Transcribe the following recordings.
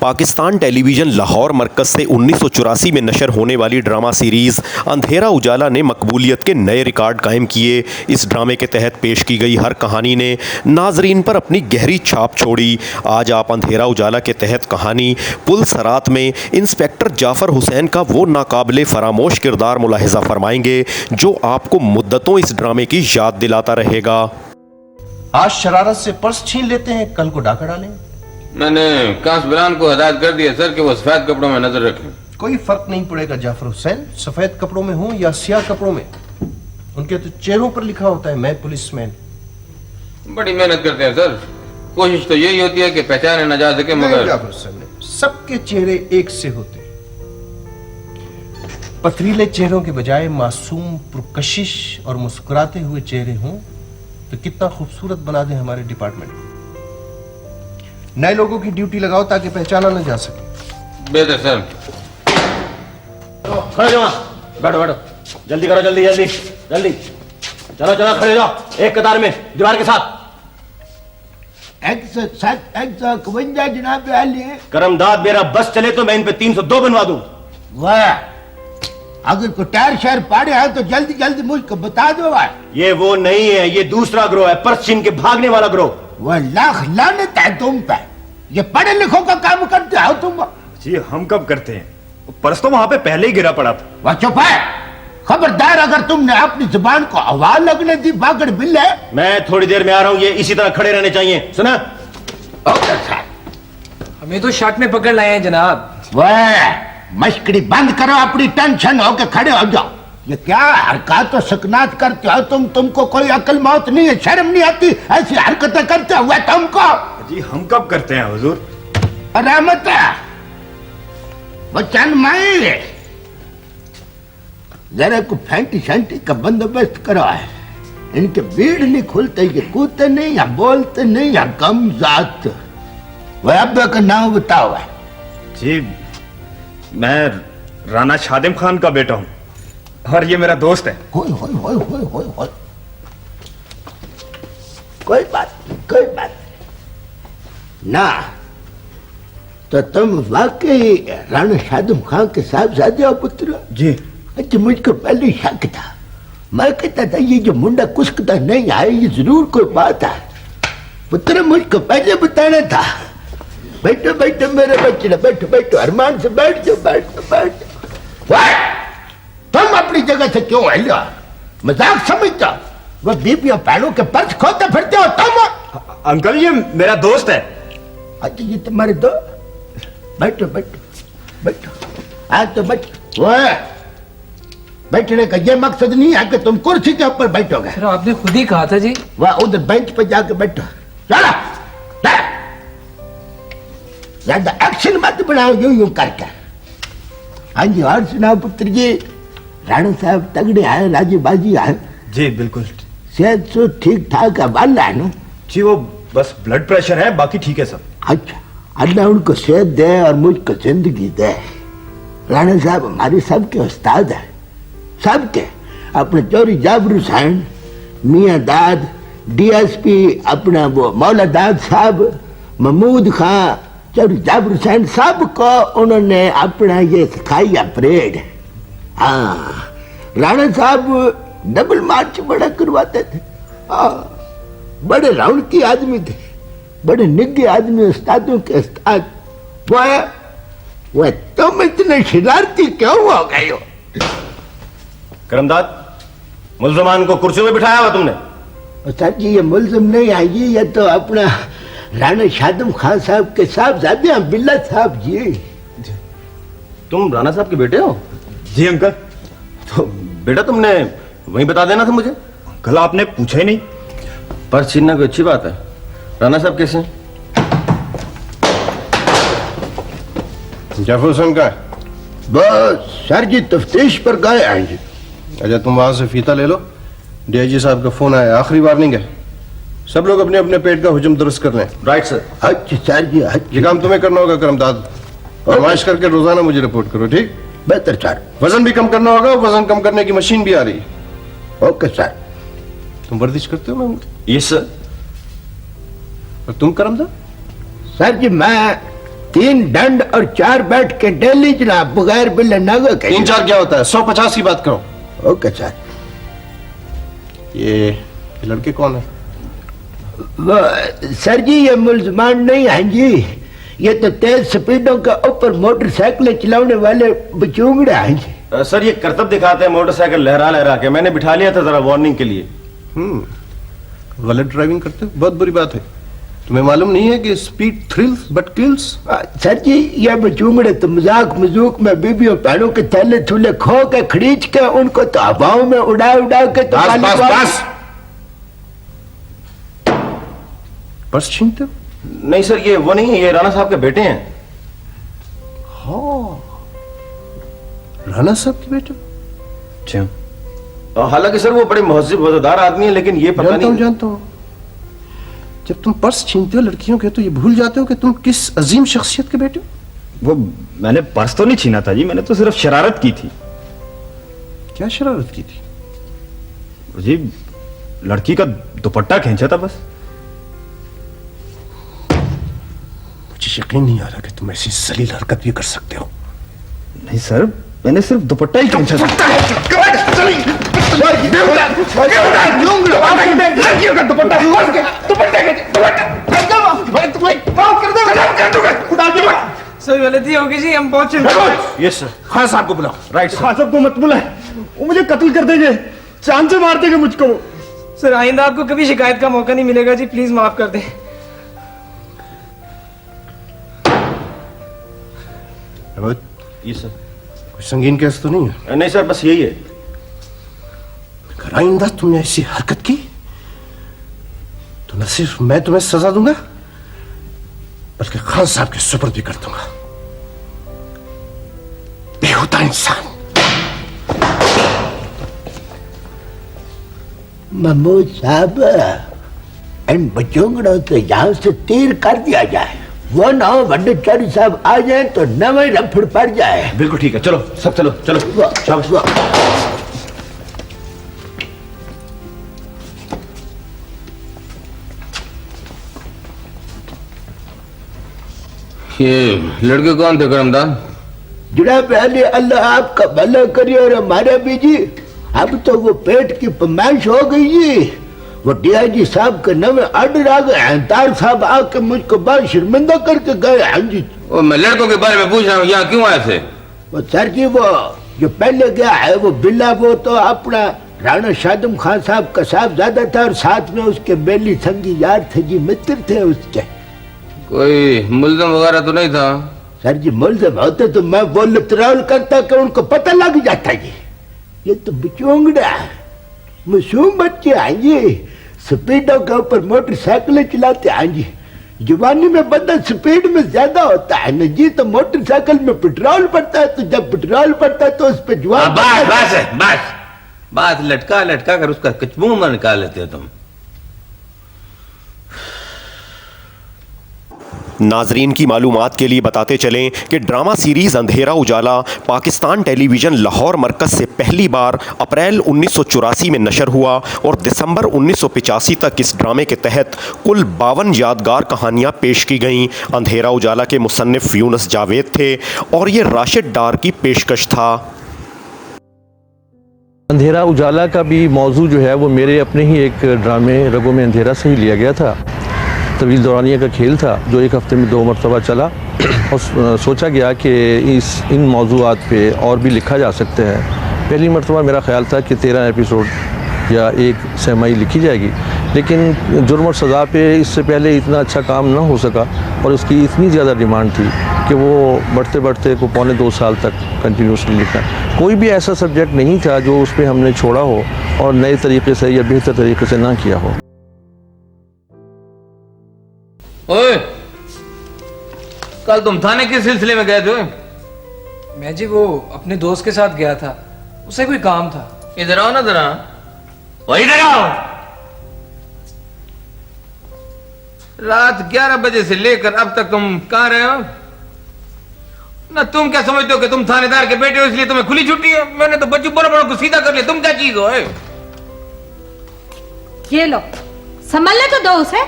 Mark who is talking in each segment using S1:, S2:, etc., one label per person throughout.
S1: Pakistan television Lahore मरकज़ से 1984 में नशर होने वाली ड्रामा सीरीज़ अंधेरा उजाला ने मकबूलियत के नए रिकॉर्ड कायम किए। इस ड्रामे के तहत पेश की गई हर कहानी ने नाजरीन पर अपनी गहरी छाप छोड़ी। आज आप अंधेरा उजाला के तहत कहानी पुल सरात में इंस्पेक्टर जाफ़र हुसैन का वो नाकाबिले फरामोश किरदार मुलाहिज़ा फरमाएंगे जो आपको मुद्दतों इस ड्रामे की याद दिलाता रहेगा।
S2: आज शरारत से पर्स छीन लेते हैं, कल को डाका डालें।
S3: मैंने कांस्टेबल को हदायत कर दिया सर कि वो सफेद कपड़ों में नजर रखें।
S2: कोई फर्क नहीं पड़ेगा जाफर हुसैन, सफेद कपड़ों में हो या सियाह कपड़ों में, उनके तो चेहरों पर लिखा होता है मैं पुलिसमैन।
S3: बड़ी मेहनत करते हैं सर, कोशिश तो यही होती है कि पहचाने न जा सके, मगर
S2: जाफर हुसैन सबके चेहरे एक से होते हैं। पथरीले चेहरों के बजाय मासूम, पुरकशिश और मुस्कुराते हुए चेहरे हों तो कितना खूबसूरत बना दे हमारे डिपार्टमेंट को। नए लोगों की ड्यूटी लगाओ ताकि पहचाना न जा सके।
S3: बेहतर सर।
S4: खड़े जाओ, बैठो बैठो, जल्दी करो, जल्दी जल्दी जल्दी, चलो चलो खड़े जाओ एक कतार में दीवार के साथ।
S5: जनाब आली।
S4: करमदाद मेरा बस चले तो मैं इन पे 302 बनवा दूं।
S5: वाह, अगर को टायर शहर पाड़े है तो जल्दी जल्दी मुझको बता दो।
S4: ये वो नहीं है, ये दूसरा ग्रोह है, पर्स छीन के भागने वाला ग्रोह।
S5: वह लाख लानत है तुम पे, ये पढ़े लिखों का काम करते हो तुम।
S6: जी हम कब करते हैं, पर्स तो वहां पे पहले ही गिरा पड़ा था।
S5: वह चुप है, खबरदार अगर तुमने अपनी जुबान को हवा लगने दी बागड़ बिल्ले।
S4: मैं थोड़ी देर में आ रहा हूं, ये इसी तरह खड़े रहने चाहिए, सुना?
S7: हमें तो शर्ट में पकड़ लाए हैं जनाब।
S5: वह मस्करी बंद करो, अपनी टेंशन होके खड़े हो जाओ। ये क्या हरकत सकनात करते हो तुमको कोई अकल मौत नहीं है, शर्म नहीं आती ऐसी हरकतें करते हुए तुमको?
S6: जी हम कब करते हैं हुजूर?
S5: रहमत बचन माई, जरा को फैंटी शैंटी का बंदोबस्त करो है। इनके भीड़ नहीं खुलते, ये कूदते नहीं या बोलते नहीं या कम जात। वह अब का नाम बताओ है।
S6: जी मैं राना शादिम खान का बेटा हूं और ये मेरा दोस्त है।
S5: होय होय होय होय होय होय, कोई बात नहीं, कोई बात नहीं ना। तो तुम वाकई राणा शादिम खान के साहबजादे हो पुत्र?
S6: जी।
S5: अच्छा, मुझको पहले शक था, मैं कहता था ये जो मुंडा कुछ नहीं आए ये जरूर कोई बात है। पुत्र मुझको पहले बताना था। बैठो बैठो मेरे बच्चे, बैठो बैठो, अरमान से बैठ जाओ, बैठो बैठो। तुम अपनी जगह से क्यों हिलो? मजाक समझते हो? वो बीबियों पैरों के पर्स खोते फिरते हो तुम?
S6: अंकल ये मेरा दोस्त है।
S5: अच्छा ये तुम्हारे दो? बैठो बैठो बैठो, आज तो बैठो। वो बैठने का ये मकसद नहीं है कि तुम कुर्सी के ऊपर बैठोगे।
S7: सर आपने खुद ही कहा था जी।
S5: वह उधर बेंच पे जाके बैठो। चलो ज्यादा एक्शन मत बनाओ यूं यूं करके। हाँ जी, और सुनाओ पुत्र जी, राणा साहब तगड़े आए, राजी बाजी आए?
S6: जी बिल्कुल।
S5: सेहत सो ठीक ठाक है, बाल है ना?
S6: जी वो बस ब्लड प्रेशर है, बाकी ठीक है सब।
S5: अच्छा, अल्लाह उनको सेहत दे और मुझको जिंदगी दे। राणा साहब हमारे सबके उस्ताद है, सबके। अपने चौरी जाबिर हुसैन, मियाँ दाद, डीएसपी अपना वो मौला दाद साहब, महमूद खां, चौरी जाबिर हुसैन, सबको उन्होंने अपना ये सिखाई परेड। हाँ, राणा साहब डबल मार्च बड़ा करवाते थे। बड़े राउंड की आदमी थे, बड़े निग्गे आदमी, उस्तादों के उस्ताद। वह तुम इतने शरारती क्यों हो गए हो?
S4: करमदाद, मुल्जमान को कुर्सी में बिठाया हुआ तुमने?
S5: सर जी ये मुल्जिम नहीं है, ये तो अपना राणा शादिम खान साहब के साहबजादे हैं, बिल्ला साहब जी।
S4: तुम राणा साहब के बेटे हो?
S6: जी अंकल।
S4: तो बेटा तुमने वहीं बता देना था मुझे।
S6: अंकल आपने पूछा ही नहीं।
S4: पर्स छीनना कोई अच्छी बात है। राणा साहब कैसे हैं?
S8: जाफर हुसैन का है?
S5: बस सर जी तफ्तीश पर गए हैं जी।
S8: अच्छा तुम वहां से फीता ले लो, डीआईजी साहब का फोन आया, आखिरी वार्निंग है, सब लोग अपने अपने पेट का हुजम दुरुस्त कर लें।
S4: Right sir.
S5: अच्छा सर जी,
S8: ये काम तुम्हें करना होगा करमदाद, फरमाइश करके रोजाना मुझे रिपोर्ट करो, ठीक?
S5: बेहतर सर।
S8: वजन भी कम करना होगा, वजन कम करने की मशीन भी आ रही है।
S5: Okay sir.
S8: तुम वर्जिश करते हो ना?
S4: Yes sir.
S8: और तुम करमदाद?
S5: सर जी मैं 3 दंड और 4 बैठ के डेली जनाब, बगैर बिल नागा के।
S8: 3-4 क्या होता है? 150 की बात करो।
S5: Okay sir.
S8: ये लड़के कौन है?
S5: वो सर जी ये मुल्जमान नहीं हैं जी, ये तो तेज स्पीडों के ऊपर मोटरसाइकिलें चलाने वाले बचूंगड़े हैं जी।
S4: सर ये करतब दिखाते हैं मोटरसाइकिल लहरा लहरा के, मैंने बिठा लिया था जरा वार्निंग के लिए।
S8: गलत ड्राइविंग करते हो, बहुत बुरी बात है। तुम्हें मालूम नहीं है कि speed thrills but kills?
S5: Sir ji ये बचूंगड़े तो मजाक मजूक में बीबियों पैरों के थैले थूले खो के खरीच के उनको तो हवाओं में उड़ा उड़ा के तो
S8: बस पर्स छीनते हो?
S4: नहीं सर ये वो नहीं है, ये राणा साहब के बेटे हैं।
S8: राणा साहब के बेटे?
S4: हालांकि सर वो बड़े महजिब वफादार आदमी है, लेकिन ये पता नहीं।
S8: जानता हूँ। जब तुम पर्स छीनते हो लड़कियों के तो ये भूल जाते हो कि तुम किस अजीम शख्सियत के बेटे हो।
S6: वो मैंने पर्स तो नहीं छीना था जी, मैंने तो सिर्फ शरारत की थी।
S8: क्या शरारत की थी?
S6: जी लड़की का दुपट्टा खींचा था बस।
S8: मुझे यकीन नहीं आ रहा कि तुम ऐसी जलील हरकत भी कर सकते हो।
S6: नहीं सर मैंने सिर्फ दुपट्टा ही खींचा था।
S7: सर गलती होगी जी, हम पहुंचे।
S8: Yes sir. खान साहब को बुलाओ।
S6: राइट खान साहब को मत बुलाए, वो मुझे कत्ल कर देंगे, चांद से मार देंगे मुझको।
S7: सर आइंदा आपको कभी शिकायत का मौका नहीं मिलेगा जी, प्लीज माफ कर दें।
S4: ये सर
S8: कोई संगीन केस तो नहीं है?
S4: नहीं सर बस यही है।
S8: अगर आइंदा तुमने ऐसी हरकत की तो न सिर्फ मैं तुम्हें सजा दूंगा बल्कि खान साहब के सुपुर्द भी कर दूंगा। बेहुदा इंसान।
S5: महमूद साहब इन बचूंगड़ों तो यहाँ से तीर कर दिया जाए, वो ना वड्डे चारी साहब आ जाए तो नवे रफड़ पड़ जाए।
S4: बिल्कुल ठीक है, चलो सब चलो चलो। शाबाश।
S3: ये लड़के कौन थे करमदान?
S5: जनाब पहले अल्लाह आपका भला करे और हमारा भी जी। अब तो वो पेट की फरमाइश हो गई जी, वो डीआईजी साहब के नवे ऑर्डर आ गए हैं। तार साहब आके मुझको बहुत शर्मिंदा करके गए हैं जी।
S3: ओ, मैं लड़कों के बारे में पूछ रहा हूँ, यहाँ क्यों आए थे?
S5: वो सर जी वो जो पहले गया है वो बिल्ला, वो तो अपना राणा शादम खान साहब का साहबजादा था और साथ में उसके बेली संगी यार थे जी, मित्र थे उसके।
S3: कोई मुल्जम वगैरह तो नहीं था?
S5: सर जी मुल्जम होते तो मैं वो लिटरल करता कि उनको पता लग जाता जी। ये तो बिचोंगड़ा मासूम बच्चे हैं जी, स्पीडों के ऊपर मोटरसाइकिलें चलाते हैं जी। जवानी में बंदा स्पीड में ज्यादा होता है न जी, तो मोटरसाइकिल में पेट्रोल पड़ता है, तो जब पेट्रोल पड़ता है तो उस पर जवान।
S3: बात लटका लटका कर उसका कचमुंह में निकाल लेते हो तुम।
S1: नाजरीन की मालूमात के लिए बताते चलें कि ड्रामा सीरीज़ अंधेरा उजाला पाकिस्तान टेलीविज़न लाहौर मरकज़ से पहली बार अप्रैल 1984 में नशर हुआ और दिसंबर 1985 तक इस ड्रामे के तहत कुल 52 यादगार कहानियाँ पेश की गईं। अंधेरा उजाला के मुसन्निफ यूनुस जावेद थे और ये राशिद डार की पेशकश था।
S9: अंधेरा उजाला का भी मौजू जो है वो मेरे अपने ही एक ड्रामे रगों में अंधेरा से ही लिया गया था। तवील दौरानिया का खेल था जो एक हफ्ते में 2 मरतबा चला और सोचा गया कि इन मौज़ूआत पे और भी लिखा जा सकता है। पहली मरतबा मेरा ख्याल था कि 13 एपिसोड या एक सहमाई लिखी जाएगी, लेकिन जुर्म और सज़ा पे इससे पहले इतना अच्छा काम ना हो सका और उसकी इतनी ज़्यादा डिमांड थी कि वो बढ़ते बढ़ते को 1.25 साल तक कंटिन्यूसली लिखा। कोई भी ऐसा सब्जेक्ट नहीं था जो उस पर हमने छोड़ा हो और नए तरीके से या बेहतर तरीके से ना किया हो।
S3: ओए, कल तुम थाने किस सिलसिले में गए थे?
S7: मैं जी वो अपने दोस्त के साथ गया था, उसे कोई काम था।
S3: इधर आओ ना जरा। इधर आओ। रात 11 बजे से लेकर अब तक तुम कहां रहे हो? ना तुम क्या समझते हो कि तुम थानेदार के बेटे हो इसलिए तुम्हें खुली छुट्टी है? मैंने तो बच्चों बड़ों बड़ों को सीधा कर लिया। तुम क्या चीज हो?
S10: ये लो संभलने तो दो उसे।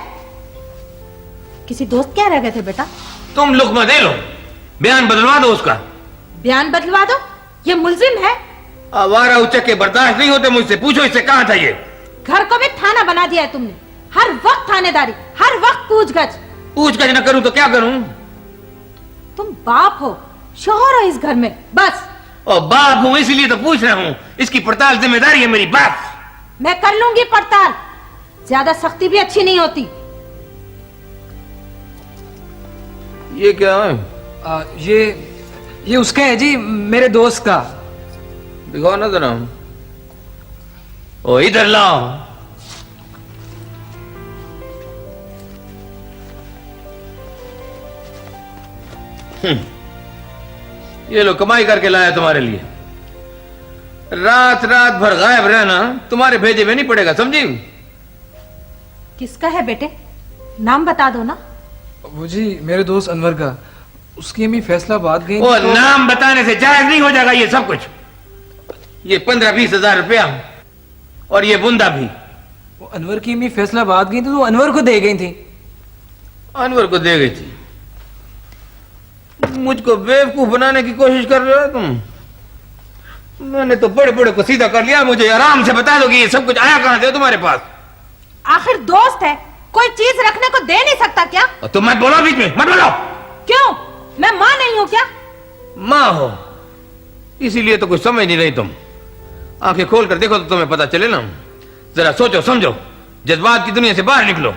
S10: किसी दोस्त क्या रह गए थे बेटा?
S3: तुम लुकमा दे लो, बयान बदलवा दो उसका।
S10: बयान बदलवा दो? ये मुल्जिम है।
S3: आवारा उचक्के बर्दाश्त नहीं होते मुझसे, पूछो इससे कहां था ये।
S10: घर को भी थाना बना दिया है तुमने, हर वक्त थानेदारी, हर वक्त पूछगछ।
S3: पूछगछ न करूं तो क्या करूं?
S10: तुम बाप हो, शोहर हो इस घर में, बस।
S3: और बाप हूं इसलिए तो पूछ रहा हूं, इसकी पड़ताल जिम्मेदारी है मेरी। बाप
S10: मैं कर लूंगी पड़ताल, ज्यादा सख्ती भी अच्छी नहीं होती।
S3: ये क्या है?
S7: ये उसका है जी, मेरे दोस्त का।
S3: दिखाओ ना जरा। ओ इधर लाओ। ये लो कमाई करके लाया तुम्हारे लिए। रात रात भर गायब रहना तुम्हारे भेजे में नहीं पड़ेगा, समझी?
S10: किसका है बेटे, नाम बता दो ना।
S7: वो जी मेरे दोस्त अनवर का, उसकी अम्मी फैसलाबाद गई।
S3: वो नाम बताने से जायज नहीं हो जाएगा ये सब कुछ। ये 15-20 हजार रुपया और ये बुंदा भी।
S7: वो अनवर की अम्मी फैसलाबाद गई थी तो अनवर को दे गई थी।
S3: अनवर को दे गई थी? मुझको बेवकूफ बनाने की कोशिश कर रहे हो तुम। मैंने तो बड़े बड़े को सीधा कर लिया, मुझे आराम से बता दो कि ये सब कुछ आया कहां से तुम्हारे पास।
S10: आखिर दोस्त है, कोई चीज रखने को दे नहीं सकता क्या?
S3: तुम मत बोलो बीच में, मत बोलो।
S10: क्यों, मैं माँ नहीं हूं क्या?
S3: माँ हो इसीलिए तो कुछ समझ नहीं रही तुम। आंखें खोल कर देखो तो तुम्हें पता चले ना। जरा सोचो समझो, जज्बात की दुनिया से बाहर निकलो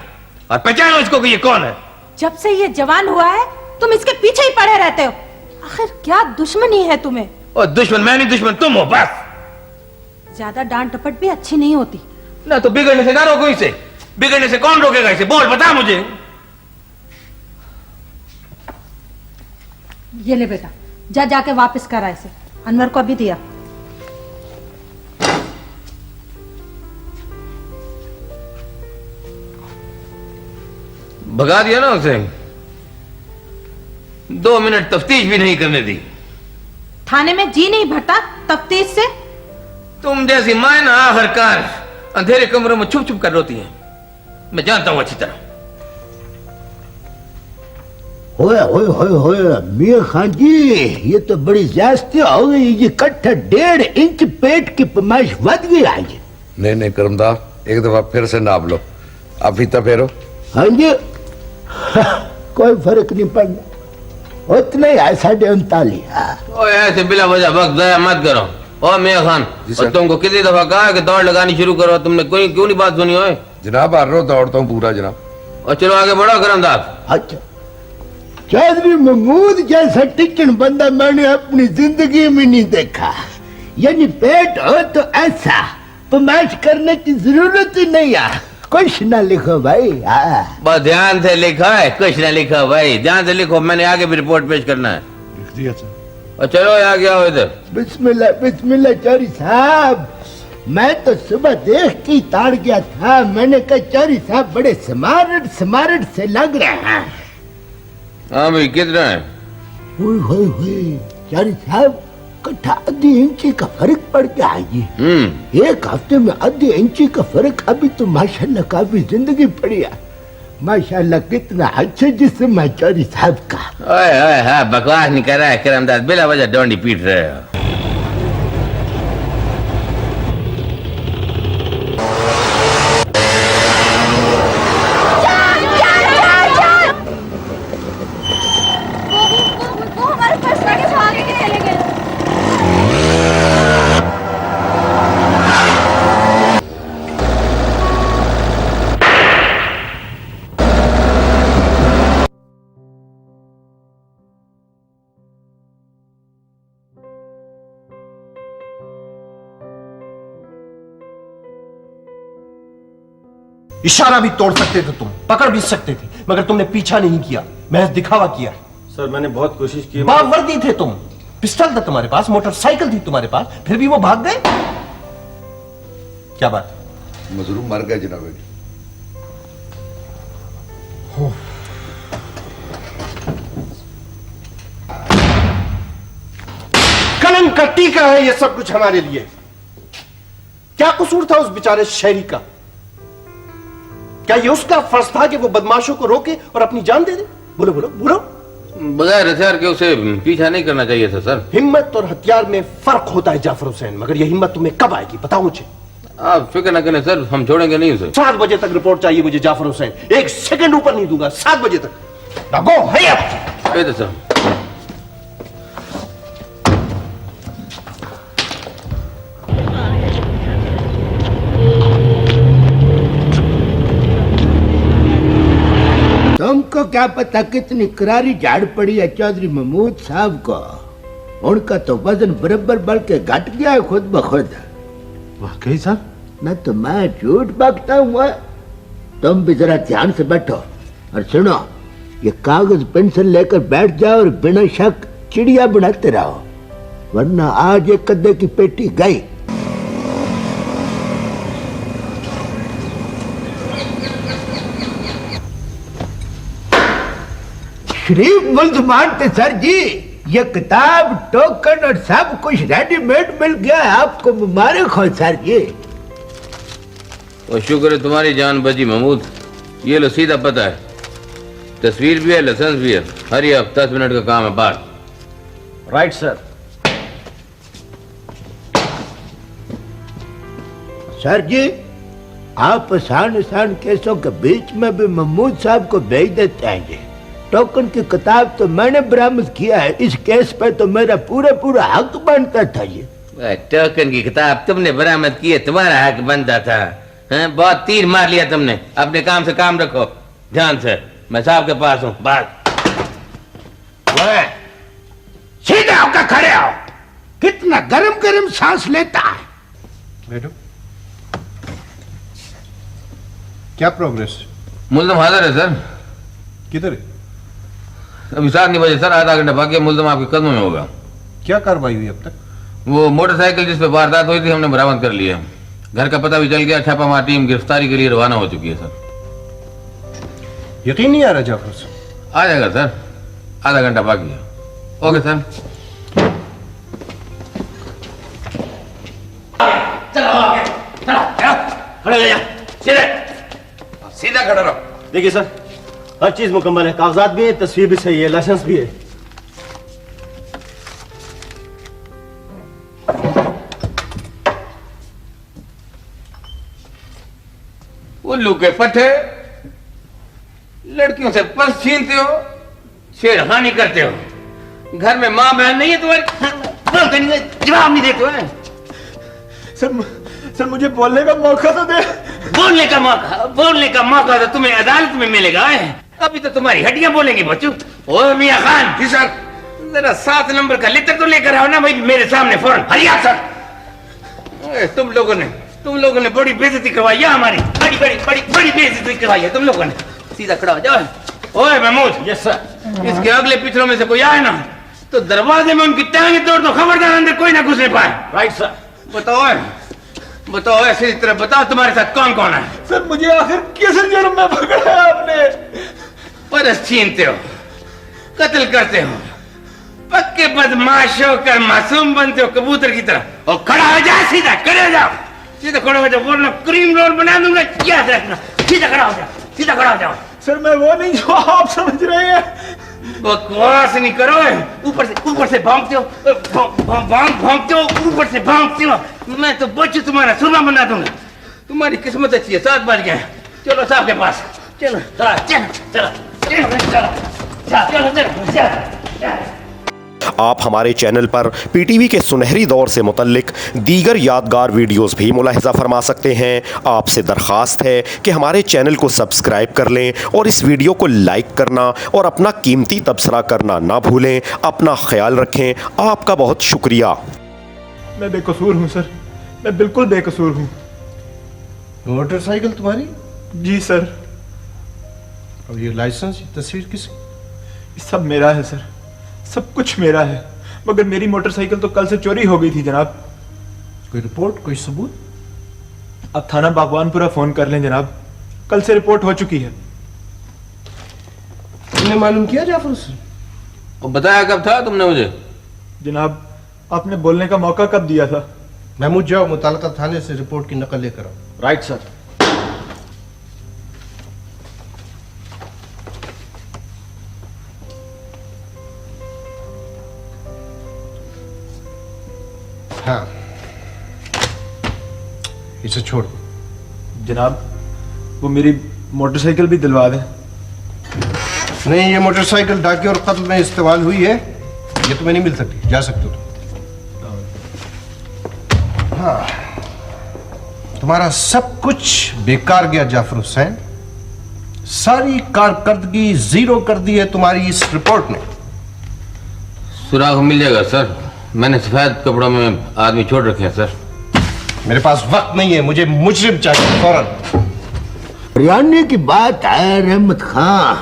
S3: और पहचानो इसको कि ये कौन है।
S10: जब से ये जवान हुआ है तुम इसके पीछे ही पड़े रहते हो। आखिर क्या दुश्मनी है तुम्हें?
S3: और दुश्मन मैं नहीं, दुश्मन तुम हो बस।
S10: ज्यादा डांट डपट भी अच्छी नहीं होती
S3: ना। तो बिगड़ने से ना रोको इसे। बिगड़ने से कौन रोकेगा इसे? बोल बता मुझे।
S10: ये ले बेटा, जा जाके वापस करा इसे। अनवर को भी दिया।
S3: भगा दिया ना उसे। 2 मिनट तफ्तीश भी नहीं करने दी।
S10: थाने में जी नहीं भरता तफ्तीश से।
S3: तुम जैसी मां ना आखिरकार अंधेरे कमरों में छुप छुप कर रोती है। मैं जानता हूं अच्छी तरह।
S5: होए होए होए होए मियां खान जी, ये तो बड़ी ज्यादती हो गई। ये कट्ठा 1.5 इंच पेट की पैमाइश बढ़ गई आज।
S8: नहीं करमदा, एक दफा फिर से नाप लो। अब फीता फेरो।
S5: हाँ जी, कोई फर्क नहीं पड़ना, उतना ही है 39.5।
S3: ओए ऐसे बिला वजह वक्त जाया मत करो। ओ मियां खान, और तुमको कितनी दफा कहा है कि दौड़ लगानी शुरू करो, तुमने कोई क्यों नहीं बात सुनी? हो
S8: जनाब आ रहा दौड़ता हूँ पूरा जनाब।
S3: और चलो आगे बढ़ो करमदास।
S5: अच्छा, चौधरी महमूद जैसा टिकन बंदा मैंने अपनी जिंदगी में नहीं देखा। यानी पेट हो तो ऐसा पैमाइश करने की जरूरत ही नहीं है। कुछ ना लिखो भाई।
S3: बस ध्यान से लिखा है, कुछ ना लिखो भाई, ध्यान से लिखो। मैंने आगे भी रिपोर्ट पेश करना है।
S8: लिख दिया सर।
S3: और चलो आ गया हो इधर।
S5: बिस्मिल्लाह बिस्मिल्लाह चौधरी साहब, मैं तो सुबह देख के ताड़ गया था। मैंने कहा चौधरी साहब बड़े स्मार्ट स्मार्ट से लग रहे हैं।
S3: हाँ भाई कितना है?
S5: चौधरी साहब कट्ठा आधी इंची का फर्क पड़ गया है जी। एक हफ्ते में आधी इंची का फर्क। अभी तो माशाल्लाह काफी जिंदगी पड़ी है। माशाल्लाह कितना अच्छा जिस्म है चौधरी साहब का।
S3: ओए ओए हाँ, बकवास नहीं कर रहा है करमदास, बिला वजह डोंडी पीट रहे हो।
S10: वो हमारे पर्स लाके भागे के चले गए।
S2: इशारा भी तोड़ सकते थे तुम, पकड़ भी सकते थे, मगर तुमने पीछा नहीं किया, महज दिखावा किया।
S6: सर मैंने बहुत कोशिश की।
S2: बावर्दी थे तुम, पिस्टल था तुम्हारे पास, मोटरसाइकिल थी तुम्हारे पास, फिर भी वो भाग गए। क्या बात?
S8: मजलूम मर गए जनाब।
S2: कलंक का टीका है ये सब कुछ हमारे लिए। क्या कसूर था उस बेचारे शहरी का? क्या ये उसका फर्ज था कि वो बदमाशों को रोके और अपनी जान दे दे? बोलो बोलो बोलो।
S3: बगैर हथियार के उसे पीछा नहीं करना चाहिए था सर।
S8: हिम्मत और हथियार में फर्क होता है जाफर हुसैन, मगर ये हिम्मत तुम्हें कब आएगी बताओ मुझे।
S3: आप फिक्र न करें सर, हम छोड़ेंगे नहीं उसे।
S8: 7 बजे तक रिपोर्ट चाहिए मुझे जाफर हुसैन, 1 सेकंड ऊपर नहीं दूंगा। 7 बजे तक। Now go, hurry up!
S3: कह दो सर।
S5: तुमको क्या पता कितनी करारी झाड़ पड़ी है चौधरी महमूद साहब को। उनका तो वजन बराबर बढ़ के घट गया है खुद ब खुद।
S2: वाकई साहब?
S5: न तो मैं झूठ बकता हूँ। तुम भी जरा ध्यान से बैठो और सुनो, ये कागज पेंसिल लेकर बैठ जाओ और बिना शक चिड़िया बनाते रहो, वरना आज एक कद्दे की पेटी गई। शरीफ मुल्जमान थे सर जी, ये किताब टोकन और सब कुछ रेडीमेड मिल गया है आपको। मुबारक हो सर जी।
S3: और शुक्र है तुम्हारी जान बची महमूद। ये लो सीधा पता है, तस्वीर भी है, लाइसेंस भी है। हर ये 10 मिनट का काम है बाहर।
S4: Right sir.
S5: सर जी, आप आसान केसों के बीच में भी महमूद साहब को भेज देते हैं। टोकन की किताब तो मैंने बरामद किया है, इस केस पे तो मेरा पूरा हक बनता था। ये
S3: टोकन की किताब तुमने बरामद की है, तुम्हारा हक बनता था। हैं? बहुत तीर मार लिया तुमने। अपने काम से काम रखो, ध्यान से। मैं साहब के पास हूँ। बात
S5: सीधे होकर खड़े हो। कितना गरम सांस लेता है।
S2: बैठो। क्या प्रोग्रेस?
S3: मुल्ज़िम हाजिर है सर।
S2: किधर है?
S3: अभी 7 नहीं बजे सर, आधा घंटा बाकी है। मुल्ज़िम आपके कदमों में होगा।
S2: क्या कार्रवाई हुई अब तक?
S3: वो मोटरसाइकिल जिस पे वारदात हुई थी हमने बरामद कर लिया। घर का पता भी चल गया। छापामार टीम गिरफ्तारी के लिए रवाना हो चुकी है सर।
S2: यकीन नहीं आ रहा जाफर साहब।
S3: आ जाएगा सर, आधा घंटा बाकी है। Okay sir.
S4: खड़े हो जा,
S3: सीधा खड़ा रहो।
S4: देखिए सर, हर चीज मुकम्मल है, कागजात भी है, तस्वीर भी सही है, लाइसेंस भी है।
S3: उल्लू के पट्टे, लड़कियों से पर्स छीनते हो, छेड़खानी करते हो। घर में माँ बहन नहीं है तुम्हारी, जवाब नहीं देते हो।
S6: सर मुझे बोलने का मौका तो दे।
S3: बोलने का मौका तो तुम्हें अदालत में मिलेगा। अभी तो तुम्हारी हड्डियां बोलेंगी बच्चों। ओ मियां खान, जी सर, जरा 7 नंबर का लिटर तो लेकर आओ ना भाई मेरे सामने फौरन। हरिया सर। तुम लोगों ने बड़ी बेइज्जती करवाई है हमारी। बड़ी बेइज्जती करवाई है तुम लोगों ने। सीधा खड़ा हो जाओ। ओए महमूद।
S4: Yes sir.
S3: इसके अगले पिछलों में से कोई आए ना तो दरवाजे में उनकी टांगें तोड़ दो, खबरदार अंदर कोई ना घुसने पाए।
S4: Right sir.
S3: बताओ ऐसी तरह बताओ, तुम्हारे साथ कौन कौन है?
S6: सर मुझे आखिर किस जुर्म में पकड़ा है आपने?
S3: पर्स छीनते हो, कत्ल करते हो, पक्के बदमाश होकर मासूम बनते हो कबूतर की तरह। और खड़ा हो जाओ, सीधा खड़े हो जाओ। सीधा खड़े हो जाओ, वरना क्रीम रोल बना दूंगा। याद रखना, सीधा खड़ा हो जाओ।
S6: सर मैं वो नहीं जो आप समझ रहे हैं।
S3: बकवास नहीं करो। ऊपर से भागते हो, ऊपर से भागते हो। मैं तो बच्चू तुम्हारा सुरमा बना दूंगा। तुम्हारी किस्मत अच्छी है, 7 बज गए। चलो साहब के पास। चलो।
S1: आप हमारे चैनल पर पीटीवी के सुनहरी दौर से मुतल्लिक दीगर यादगार वीडियोस भी मुलाहिजा फरमा सकते हैं। आपसे दरख्वास्त है कि हमारे चैनल को सब्सक्राइब कर लें और इस वीडियो को लाइक करना और अपना कीमती तबसरा करना ना भूलें। अपना ख्याल रखें। आपका बहुत शुक्रिया।
S6: मैं बेकसूर हूँ सर, मैं बिल्कुल बेकसूर हूँ।
S2: मोटरसाइकिल तुम्हारी?
S6: जी सर।
S2: और ये लाइसेंस, ये तस्वीर किसकी?
S6: ये सब मेरा है सर, सब कुछ मेरा है। मगर मेरी मोटरसाइकिल तो कल से चोरी हो गई थी जनाब।
S2: कोई रिपोर्ट, कोई सबूत?
S6: अब थाना बागवानपुरा फोन कर लें जनाब, कल से रिपोर्ट हो चुकी है।
S2: तुमने मालूम किया जाफर से?
S3: और बताया कब था तुमने मुझे?
S6: जनाब आपने बोलने का मौका कब दिया था?
S2: महमूद जाओ, मुताल्लिका थाने से रिपोर्ट की नकल लेकर आओ।
S4: Right sir.
S2: हाँ, इसे छोड़ दो।
S6: जनाब वो मेरी मोटरसाइकिल भी दिलवा दें।
S2: नहीं, ये मोटरसाइकिल डाके और कत्ल में इस्तेमाल हुई है, ये तुम्हें नहीं मिल सकती। जा सकते हो तुम। हाँ, तुम्हारा सब कुछ बेकार गया जाफर हुसैन। सारी कारकर्दगी जीरो कर दी है तुम्हारी इस रिपोर्ट ने।
S3: सुराग मिल जाएगा सर, मैंने सफेद कपड़ों में आदमी छोड़ रखे हैं सर।
S2: मेरे पास वक्त नहीं है, मुझे मुजरिम चाहिए फौरन।
S5: हरियाणा की बात है रहमत खां,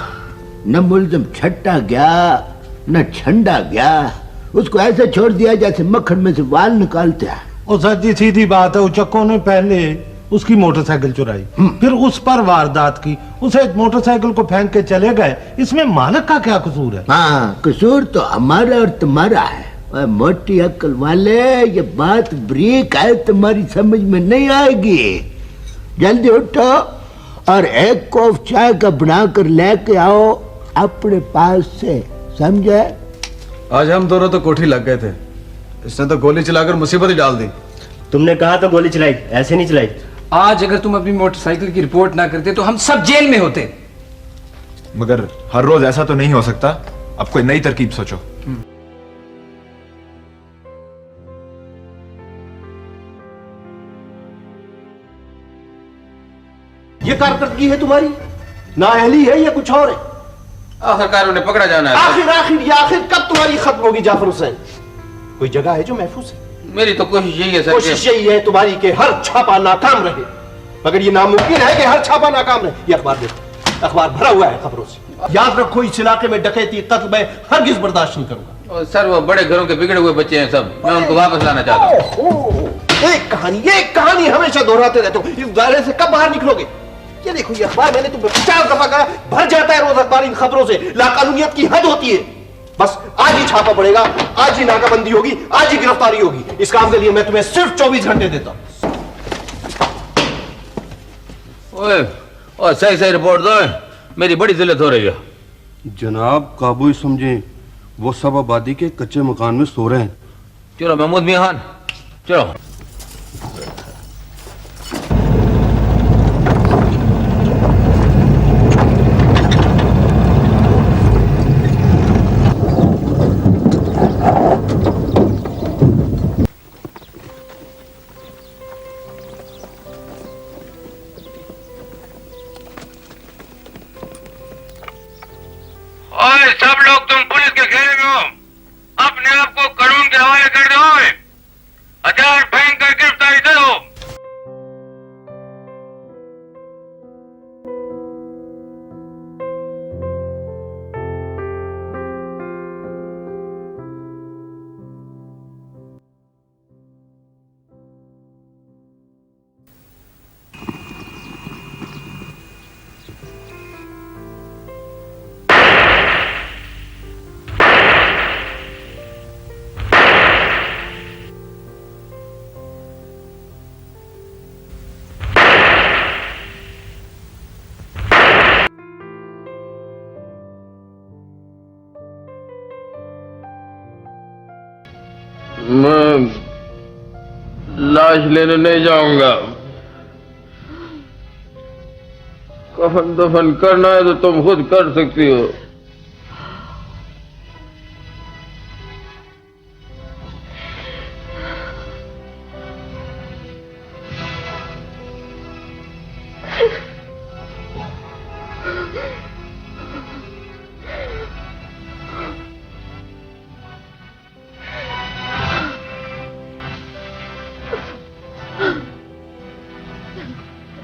S5: न मुल्जिम छट्टा गया न छंडा गया, उसको ऐसे छोड़ दिया जैसे मक्खन में से वाल निकालते हैं।
S8: और सच्ची सीधी बात है, उचक्कों ने पहले उसकी मोटरसाइकिल चुराई, फिर उस पर वारदात की, उसे मोटरसाइकिल को फेंक के चले गए। इसमें मालिक का क्या कसूर है?
S5: हाँ, कसूर तो हमारा और तुम्हारा है। और मोटी अक्ल वाले, ये बात ब्रीक है, तुम्हारी समझ में नहीं आएगी। जल्दी उठो और एक कप चाय का बनाकर लेके आओ अपने पास से, समझे?
S9: आज हम दोनों तो कोठी लग गए थे, इसने तो गोली चलाकर मुसीबत ही डाल दी।
S4: तुमने कहा तो गोली चलाई, ऐसे नहीं चलाई।
S7: आज अगर तुम अपनी मोटरसाइकिल की रिपोर्ट ना करते तो हम सब जेल में होते।
S6: मगर हर रोज ऐसा तो नहीं हो सकता, अब कोई नई तरकीब सोचो।
S2: ये कारकर्दगी है तुम्हारी, नाअहली है या कुछ और है?
S3: आखिरकार उन्हें पकड़ा जाना है।
S2: आखिर कब तुम्हारी खत्म होगी जाफर हुसैन? कोई जगह है जो महफूज है?
S3: मेरी तो कोशिश यही है सर।
S2: कोशिश यही है तुम्हारी कि हर छापा नाकाम रहे, मगर ये नामुमकिन है कि हर छापा नाकाम रहे। ये अखबार देखो, अखबार भरा हुआ है खबरों से। याद रखो, इस इलाके में डकैती कत्ल मैं हरगिज बर्दाश्त नहीं करूंगा।
S3: और सर वो बड़े घरों के बिगड़े हुए बच्चे हैं सब, मैं उनको वापस लाना चाहता हूँ।
S2: एक कहानी हमेशा दोहराते रहते हो, इस दायरे से कब बाहर निकलोगे? ये देखो, ये अखबार मैंने तुम्हें 50 दफा कहा, भर जाता है रोज अखबार इन खबरों से। लाकानूनियत की हद होती है। बस आज ही छापा पड़ेगा, आज ही नाकाबंदी होगी, आज ही गिरफ्तारी होगी। इस काम के लिए मैं तुम्हें सिर्फ 24 घंटे देता हूं।
S3: ओए, और सही सही रिपोर्ट दो, मेरी बड़ी जिल्लत हो रही है।
S11: जनाब काबू समझे, वो सब आबादी के कच्चे मकान में सो रहे हैं।
S3: चलो महमूद मियां खान, चलो। सब लोग तुम पुलिस के घेरे में हो, अपने आप को कानून के हवाले कर दो, हजार भयंकर गिरफ्तारी दे दो। मैं लाश लेने नहीं जाऊंगा। कफन दफन करना है तो तुम खुद कर सकती हो।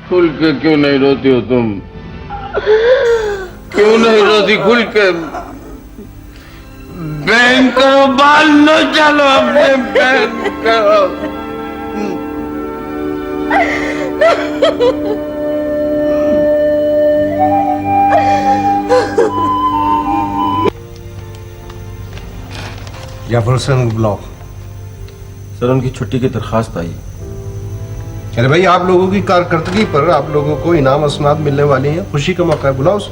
S3: खुल के क्यों नहीं रोती हो तुम? क्यों नहीं रोती खुल के? बहन करो, बाल न चलो अपने बहन करो।
S2: जाफर हुसैन को बुलाओ।
S11: सर उनकी छुट्टी की दरखास्त आई।
S2: अरे भाई, आप लोगों की कारकर्दगी पर आप लोगों को इनाम असनाद मिलने वाले हैं, खुशी का मौका है, बुलाओ उसे।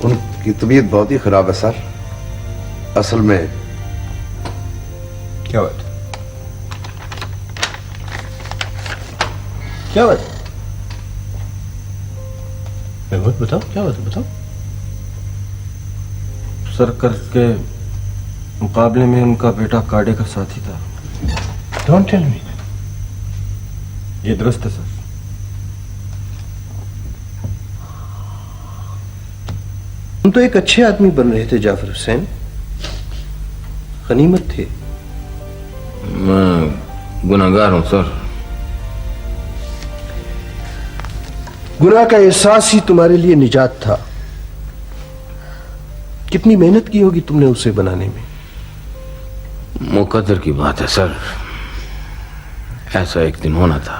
S11: उनकी तबीयत बहुत ही खराब है सर। असल में
S2: क्या बात? क्या बात है? महमूद बताओ, क्या बात है, बताओ।
S11: सरकर के मुकाबले में उनका बेटा काडे का साथी था।
S2: Don't tell me.
S11: ये दुरुस्त है सर।
S2: तुम तो एक अच्छे आदमी बन रहे थे जाफर हुसैन, गनीमत थे।
S3: मैं गुनाहगार हूं सर।
S2: गुनाह का एहसास ही तुम्हारे लिए निजात था। कितनी मेहनत की होगी तुमने उसे बनाने में।
S3: मुकद्दर की बात है सर, ऐसा एक दिन होना था।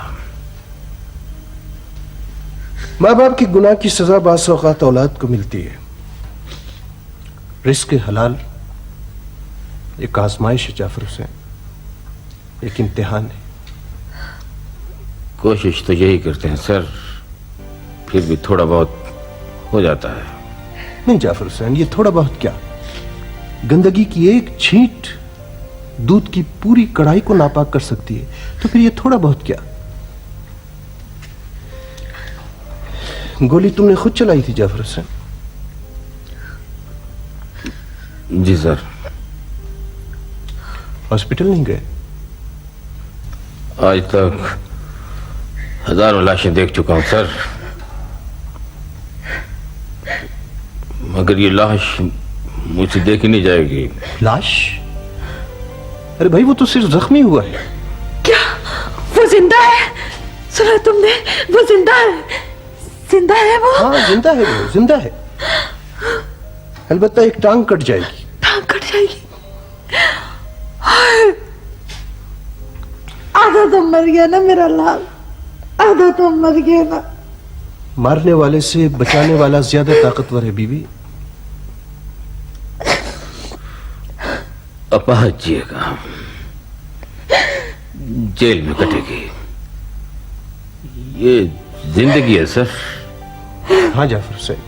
S2: माँ बाप के गुनाह की सजा बाज़ औक़ात औलाद को मिलती है। रिस्क हलाल एक आजमाइश है जाफर हुसैन, एक इम्तिहान है।
S3: कोशिश तो यही करते हैं सर, फिर भी थोड़ा बहुत हो जाता है।
S2: नहीं जाफर हुसैन, ये थोड़ा बहुत क्या, गंदगी की एक छींट दूध की पूरी कढ़ाई को नापाक कर सकती है, तो फिर ये थोड़ा बहुत क्या। गोली तुमने खुद चलाई थी जाफर हुसैन?
S3: जी सर।
S2: हॉस्पिटल नहीं गए?
S3: आज तक हजारों लाशें देख चुका हूं सर, मगर ये लाश मुझसे देखी नहीं जाएगी।
S2: लाश? अरे भाई, वो तो सिर्फ जख्मी हुआ है।
S10: क्या वो जिंदा है? सुना तुमने? वो जिंदा है, जिंदा है वो।
S2: हाँ जिंदा है, वो जिंदा है। अलबत्ता एक टांग कट जाएगी।
S10: टांग कट जाएगी? आधा तो मर गया ना मेरा लाल, आधा तो मर गया ना।
S2: मारने वाले से बचाने वाला ज्यादा ताकतवर है बीवी।
S3: अपाहज जिएगा, जेल में कटेगी। ये जिंदगी है सर।
S2: हाँ जाफर हुसैन,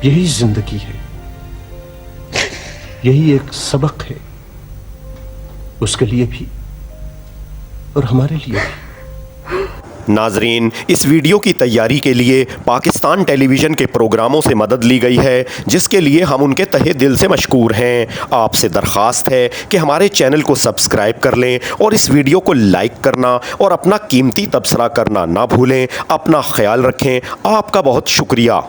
S2: यही जिंदगी है, यही एक सबक है, उसके लिए भी और हमारे लिए भी।
S1: नाजरीन, इस वीडियो की तैयारी के लिए पाकिस्तान टेलीविज़न के प्रोग्रामों से मदद ली गई है, जिसके लिए हम उनके तहे दिल से मशकूर हैं। आपसे दरख्वास्त है कि हमारे चैनल को सब्सक्राइब कर लें और इस वीडियो को लाइक करना और अपना कीमती तबसरा करना ना भूलें। अपना ख्याल रखें। आपका बहुत शुक्रिया।